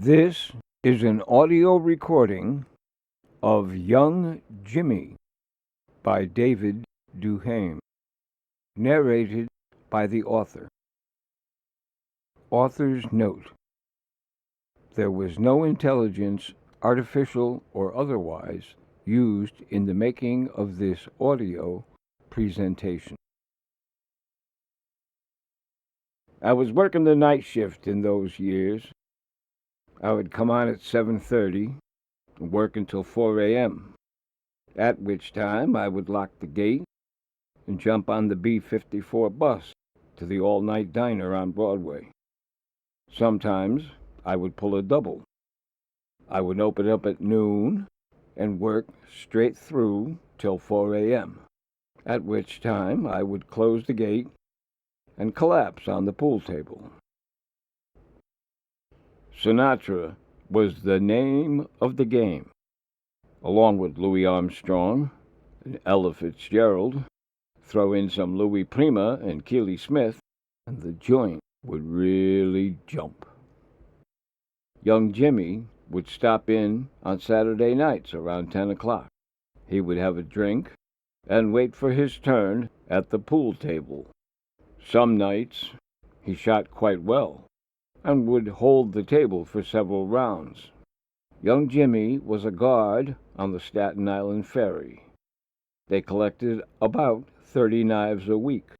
This is an audio recording of Young Jimmy by David Duhame, narrated by the author. Author's note: there was no intelligence, artificial or otherwise, used in the making of this audio presentation. I was working the night shift in those years. I would come on at 7:30 and work until 4 a.m., at which time I would lock the gate and jump on the B-54 bus to the all-night diner on Broadway. Sometimes I would pull a double. I would open up at noon and work straight through till 4 a.m., at which time I would close the gate and collapse on the pool table. Sinatra was the name of the game, along with Louis Armstrong and Ella Fitzgerald. Throw in some Louis Prima and Keely Smith, and the joint would really jump. Young Jimmy would stop in on Saturday nights around 10 o'clock. He would have a drink and wait for his turn at the pool table. Some nights he shot quite well and would hold the table for several rounds. Young Jimmy was a guard on the Staten Island Ferry. They collected about 30 knives a week.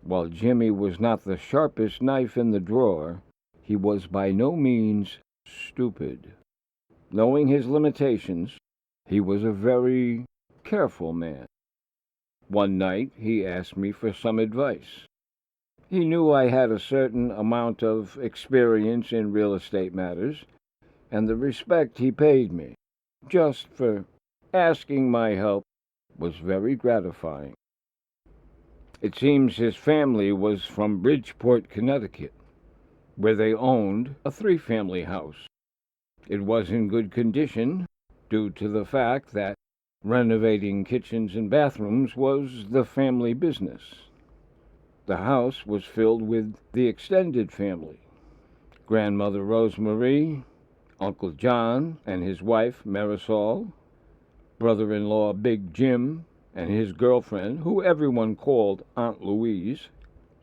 While Jimmy was not the sharpest knife in the drawer, he was by no means stupid. Knowing his limitations, he was a very careful man. One night he asked me for some advice. He knew I had a certain amount of experience in real estate matters, and the respect he paid me just for asking my help was very gratifying. It seems his family was from Bridgeport, Connecticut, where they owned a 3-family house. It was in good condition due to the fact that renovating kitchens and bathrooms was the family business. The house was filled with the extended family: Grandmother Rosemarie, Uncle John and his wife Marisol, brother-in-law Big Jim and his girlfriend, who everyone called Aunt Louise,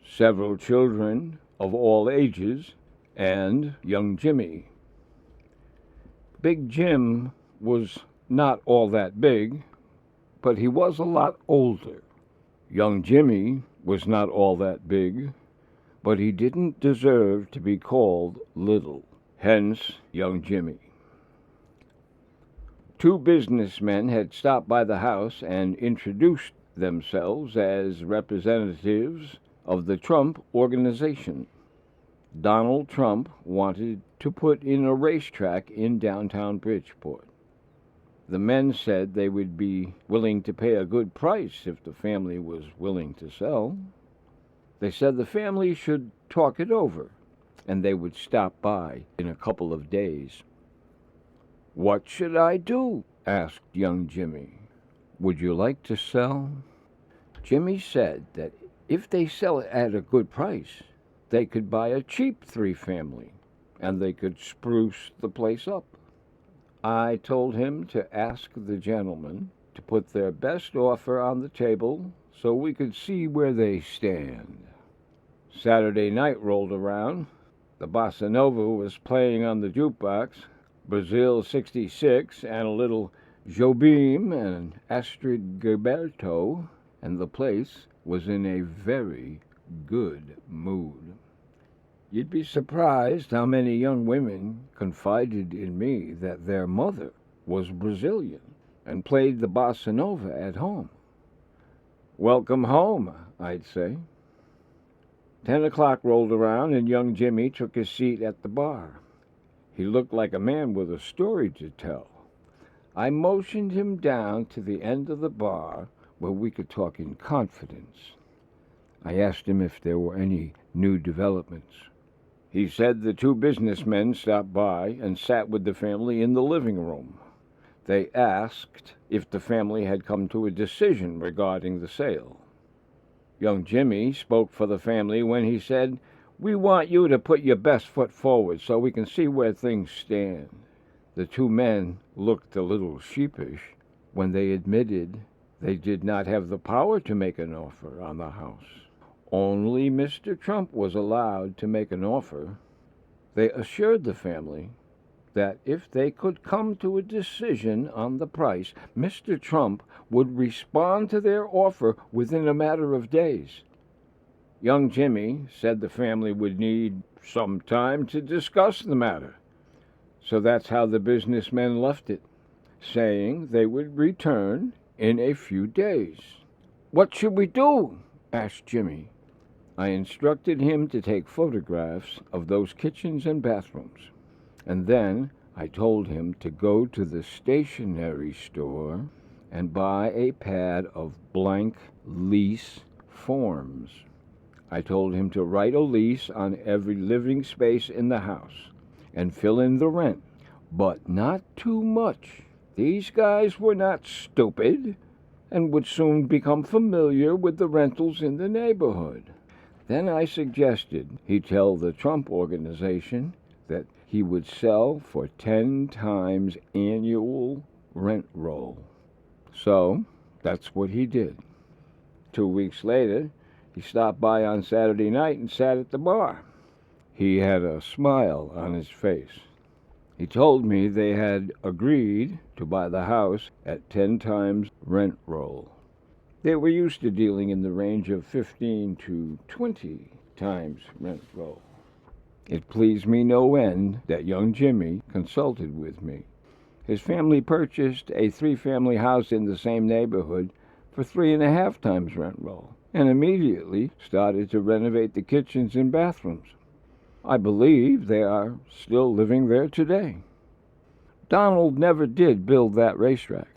several children of all ages, and young Jimmy. Big Jim was not all that big, but he was a lot older. Young Jimmy was not all that big, but he didn't deserve to be called little. Hence, young Jimmy. 2 businessmen had stopped by the house and introduced themselves as representatives of the Trump organization. Donald Trump wanted to put in a racetrack in downtown Bridgeport. The men said they would be willing to pay a good price if the family was willing to sell. They said the family should talk it over, and they would stop by in a couple of days. "What should I do?" asked young Jimmy. "Would you like to sell?" Jimmy said that if they sell it at a good price, they could buy a cheap 3-family, and they could spruce the place up. I told him to ask the gentlemen to put their best offer on the table so we could see where they stand. Saturday night rolled around. The Bassa was playing on the jukebox, Brazil 66 and a little Jobim and Astrid Gilberto, and the place was in a very good mood. You'd be surprised how many young women confided in me that their mother was Brazilian and played the bossa nova at home. "Welcome home," I'd say. 10 o'clock rolled around and young Jimmy took his seat at the bar. He looked like a man with a story to tell. I motioned him down to the end of the bar where we could talk in confidence. I asked him if there were any new developments. He said the 2 businessmen stopped by and sat with the family in the living room. They asked if the family had come to a decision regarding the sale. Young Jimmy spoke for the family when he said, We want you to put your best foot forward so we can see where things stand." The two men looked a little sheepish when they admitted they did not have the power to make an offer on the house. Only Mr. Trump was allowed to make an offer. They assured the family that if they could come to a decision on the price, Mr. Trump would respond to their offer within a matter of days. Young Jimmy said the family would need some time to discuss the matter. So that's how the businessmen left it, saying they would return in a few days. "What should we do?" asked Jimmy. I instructed him to take photographs of those kitchens and bathrooms, and then I told him to go to the stationery store and buy a pad of blank lease forms. I told him to write a lease on every living space in the house and fill in the rent, but not too much. These guys were not stupid and would soon become familiar with the rentals in the neighborhood. Then I suggested he tell the Trump Organization that he would sell for 10 times annual rent roll. So that's what he did. 2 weeks later, he stopped by on Saturday night and sat at the bar. He had a smile on his face. He told me they had agreed to buy the house at 10 times rent roll. They were used to dealing in the range of 15 to 20 times rent roll. It pleased me no end that young Jimmy consulted with me. His family purchased a 3-family house in the same neighborhood for 3.5 times rent roll, and immediately started to renovate the kitchens and bathrooms. I believe they are still living there today. Donald never did build that racetrack.